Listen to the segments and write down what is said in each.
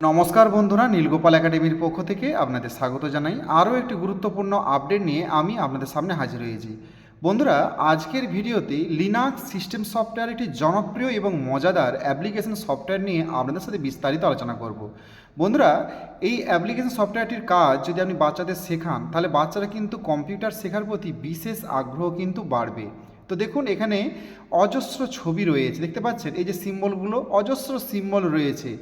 নমস্কার বন্ধুরা, নীলগোপাল একাডেমির পক্ষ থেকে আপনাদের স্বাগত জানাই। আরও একটি গুরুত্বপূর্ণ আপডেট নিয়ে আমি আপনাদের সামনে হাজির হয়েছি। বন্ধুরা, আজকের ভিডিওতে লিনাক্স সিস্টেম সফটওয়্যার একটি জনপ্রিয় এবং মজাদার অ্যাপ্লিকেশন সফটওয়্যার নিয়ে আপনাদের সাথে বিস্তারিত আলোচনা করব। বন্ধুরা, এই অ্যাপ্লিকেশন সফটওয়্যারটির কাজ যদি আপনি বাচ্চাদের শেখান, তাহলে বাচ্চারা কিন্তু কম্পিউটার শেখার প্রতি বিশেষ আগ্রহ কিন্তু বাড়বে। তো দেখুন, এখানে অজস্র ছবি রয়েছে, দেখতে পাচ্ছেন এই যে সিম্বলগুলো, অজস্র সিম্বল রয়েছে।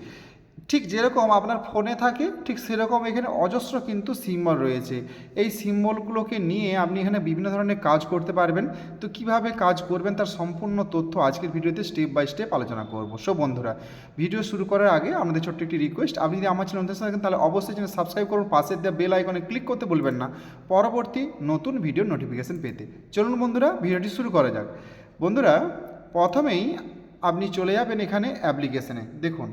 ঠিক যেরকম আপনার ফোনে থাকে ঠিক সেরকম এখানে অজস্র কিন্তু সিম্বল রয়েছে। এই সিম্বলগুলোকে নিয়ে আপনি এখানে বিভিন্ন ধরনের কাজ করতে পারবেন। তো কিভাবে কাজ করবেন তার সম্পূর্ণ তথ্য আজকের ভিডিওতে স্টেপ বাই স্টেপ আলোচনা করব। সো বন্ধুরা, ভিডিও শুরু করার আগে আমাদের ছোট্ট একটি রিকোয়েস্ট, আপনি যদি আমার চ্যানেল নতুন থাকেন তাহলে অবশ্যই চ্যানেল সাবস্ক্রাইব করুন, পাশের দেওয়া বেল আইকনে ক্লিক করতে ভুলবেন না পরবর্তী নতুন ভিডিওর নোটিফিকেশন পেতে। চলুন বন্ধুরা, ভিডিওটি শুরু করা যাক। বন্ধুরা, প্রথমেই আপনি চলে যাবেন এখানে অ্যাপ্লিকেশনে। দেখুন,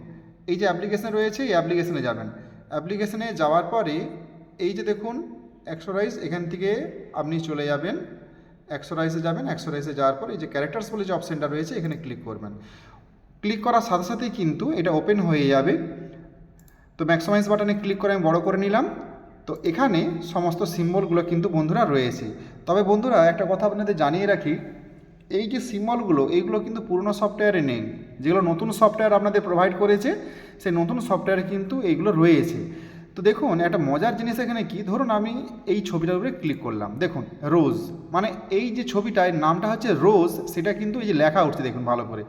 এই যে অ্যাপ্লিকেশন রয়েছে, এই অ্যাপ্লিকেশনে যাবেন। অ্যাপ্লিকেশনে যাওয়ার পরে এই যে দেখুন এক্সোরাইজ, এখান থেকে আপনি চলে যাবেন এক্সোরাইজে যাবেন। এক্সোরাইজে যাওয়ার পর এই যে ক্যারেক্টার্স বলে যে অপশানটা রয়েছে এখানে ক্লিক করবেন। ক্লিক করার সাথে সাথেই কিন্তু এটা ওপেন হয়ে যাবে। তো ম্যাক্সিমাইজ বাটনে ক্লিক করে আমি বড় করে নিলাম। তো এখানে সমস্ত সিম্বলগুলো কিন্তু বন্ধুরা রয়েছে। তবে বন্ধুরা, একটা কথা আপনাদের জানিয়ে রাখি, এই যে সিম্বলগুলো এইগুলো কিন্তু পুরনো সফটওয়্যারে নেই। যেগুলো নতুন সফটওয়্যার আপনাদের প্রোভাইড করেছে সেই নতুন সফটওয়্যারে কিন্তু এইগুলো রয়েছে। তো দেখুন, একটা মজার জিনিস এখানে কি, ধরুন আমি এই ছবিটার উপরে ক্লিক করলাম, দেখুন রোজ, মানে এই যে ছবিটার নামটা হচ্ছে রোজ, সেটা কিন্তু এই যে লেখা উঠছে দেখুন ভালো করে।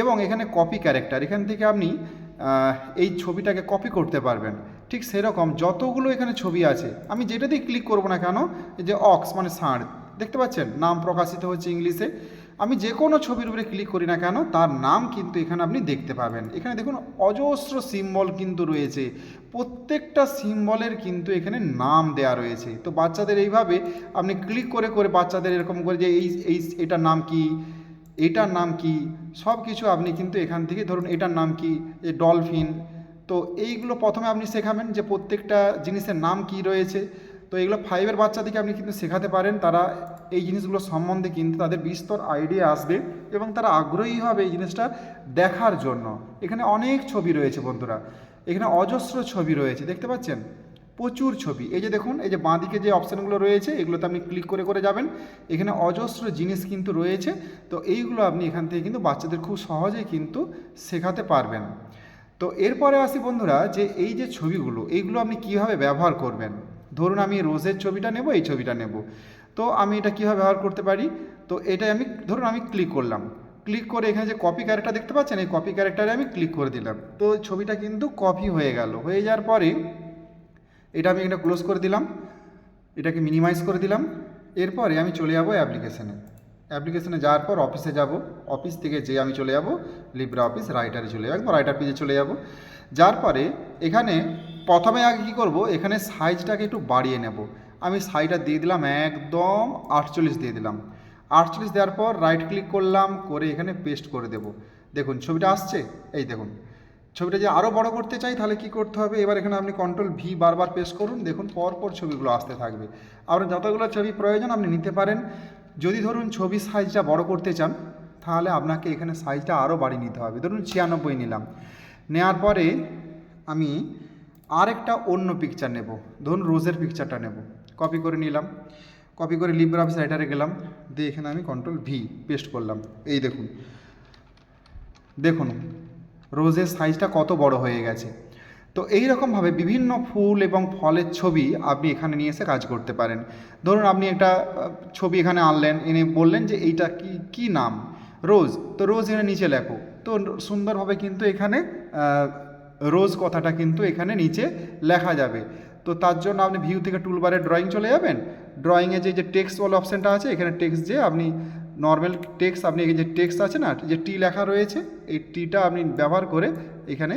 এবং এখানে কপি ক্যারেক্টার, এখান থেকে আপনি এই ছবিটাকে কপি করতে পারবেন। ঠিক সেরকম যতগুলো এখানে ছবি আছে, আমি যেটাতেই ক্লিক করব না কেন, এই যে অক্স মানে ষাঁড়, দেখতে পাচ্ছেন নাম প্রকাশিত হচ্ছে ইংলিশে। আমি যে কোনো ছবির উপরে ক্লিক করি না কেন তার নাম কিন্তু এখানে আপনি দেখতে পাবেন। এখানে দেখুন অজস্র সিম্বল কিন্তু রয়েছে, প্রত্যেকটা সিম্বলের কিন্তু এখানে নাম দেয়া রয়েছে। তো বাচ্চাদের এইভাবে আপনি ক্লিক করে করে বাচ্চাদের এরকম করে যে এটার নাম কি, এটার নাম কি, সব কিছু আপনি কিন্তু এখান থেকে, ধরুন এটার নাম কি, যে ডলফিন, তো এইগুলো প্রথমে আপনি শেখাবেন যে প্রত্যেকটা জিনিসের নাম কি রয়েছে। তো এগুলো 5-এর বাচ্চাদেরকে আপনি কিন্তু শেখাতে পারেন, তারা এই জিনিসগুলো সম্বন্ধে কিন্তু তাদের বিস্তর আইডিয়া আসবে এবং তারা আগ্রহী হবে এই জিনিসটা দেখার জন্য। এখানে অনেক ছবি রয়েছে বন্ধুরা, এখানে অজস্র ছবি রয়েছে, দেখতে পাচ্ছেন প্রচুর ছবি। এই যে দেখুন, এই যে বাঁদিকে যে অপশানগুলো রয়েছে এগুলোতে আপনি ক্লিক করে করে যাবেন। এখানে অজস্র জিনিস কিন্তু রয়েছে। তো এইগুলো আপনি এখান থেকে কিন্তু বাচ্চাদের খুব সহজেই কিন্তু শেখাতে পারবেন। তো এরপরে আসি বন্ধুরা, যে এই যে ছবিগুলো এইগুলো আপনি কীভাবে ব্যবহার করবেন। ধরুন আমি রোজের ছবিটা নেব, এই ছবিটা নেব, তো আমি এটা কীভাবে ব্যবহার করতে পারি। তো এটাই আমি, ধরুন আমি ক্লিক করলাম, ক্লিক করে এখানে যে কপি ক্যারেক্টার দেখতে পাচ্ছেন, এই কপি ক্যারেক্টারে আমি ক্লিক করে দিলাম। তো ছবিটা কিন্তু কপি হয়ে গেল। হয়ে যাওয়ার পরে এটা আমি এটা ক্লোজ করে দিলাম, এটাকে মিনিমাইজ করে দিলাম। এরপরে আমি চলে যাব অ্যাপ্লিকেশানে। অ্যাপ্লিকেশানে যাওয়ার পর অফিসে যাব, অফিস থেকে যে আমি চলে যাব লিব্রে অফিস রাইটারে চলে যাব, রাইটার পেজে চলে যাব। যার পরে এখানে প্রথমে আগে কী করব, এখানে সাইজটাকে একটু বাড়িয়ে নেব। আমি সাইজটা দিয়ে দিলাম একদম 48 দিয়ে দিলাম। 48 দেওয়ার পর রাইট ক্লিক করলাম, করে এখানে পেস্ট করে দেব। দেখুন ছবিটা আসছে, এই দেখুন ছবিটা যে আরও বড় করতে চাই তাহলে কি করতে হবে, এবার এখানে আপনি কন্ট্রোল ভি বারবার প্রেস করুন, দেখুন পরপর ছবিগুলো আসতে থাকবে। আপনার যতগুলো ছবি প্রয়োজন আপনি নিতে পারেন। যদি ধরুন ছবির সাইজটা বড় করতে চান তাহলে আপনাকে এখানে সাইজটা আরও বাড়িয়ে নিতে হবে। ধরুন 96 নিলাম, নেওয়ার পরে আমি আরেকটা অন্য পিকচার নেব, ধরুন রোজের পিকচারটা নেব, কপি করে নিলাম, কপি করে লিব্রে অফিস রাইটারে গেলাম, দিয়ে এখানে আমি কন্ট্রোল ভি পেস্ট করলাম। এই দেখুন, দেখুন রোজের সাইজটা কত বড় হয়ে গেছে। তো এই রকমভাবে বিভিন্ন ফুল এবং ফলের ছবি আপনি এখানে নিয়ে এসে কাজ করতে পারেন। ধরুন আপনি একটা ছবি এখানে আনলেন, এনে বললেন যে এইটা কি কি নাম, রোজ, তো রোজ এখানে নিচে লেখো। তো সুন্দরভাবে কিন্তু এখানে রোজ কথাটা কিন্তু এখানে নিচে লেখা যাবে। তো তার জন্য আপনি ভিউ থেকে টুলবারে ড্রয়িং চলে যাবেন, ড্রয়িংয়ে যে টেক্সট বলে অপশানটা আছে, এখানে টেক্সট যে আপনি নর্মাল টেক্সট, আপনি এই যে টেক্সট আছে না, যে টি লেখা রয়েছে, এই টিটা আপনি ব্যবহার করে এখানে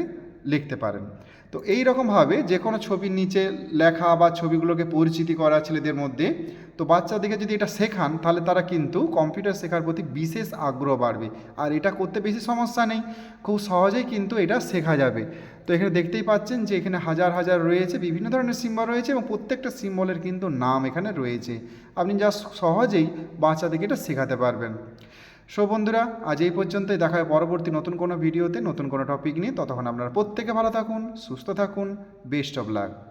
লিখতে পারেন। তো এই রকমভাবে যে কোনো ছবির নিচে লেখা বা ছবিগুলোকে পরিচিতি করা ছেলেদের মধ্যে, তো বাচ্চাদেরকে যদি এটা শেখান তাহলে তারা কিন্তু কম্পিউটার শেখার প্রতি বিশেষ আগ্রহ বাড়বে। আর এটা করতে বেশি সমস্যা নেই, খুব সহজেই কিন্তু এটা শেখা যাবে। তো এখানে দেখতেই পাচ্ছেন যে এখানে হাজার হাজার রয়েছে, বিভিন্ন ধরনের সিম্বল রয়েছে এবং প্রত্যেকটা সিম্বলের কিন্তু নাম এখানে রয়েছে। আপনি যা সহজেই বাচ্চাদেরকে এটা শেখাতে পারবেন। সো বন্ধুরা, আজ এই পর্যন্তই। দেখা হয় পরবর্তী নতুন কোনো ভিডিওতে নতুন কোনো টপিক নিয়ে। ততক্ষণ আপনারা প্রত্যেকে ভালো থাকুন, সুস্থ থাকুন। Best of luck.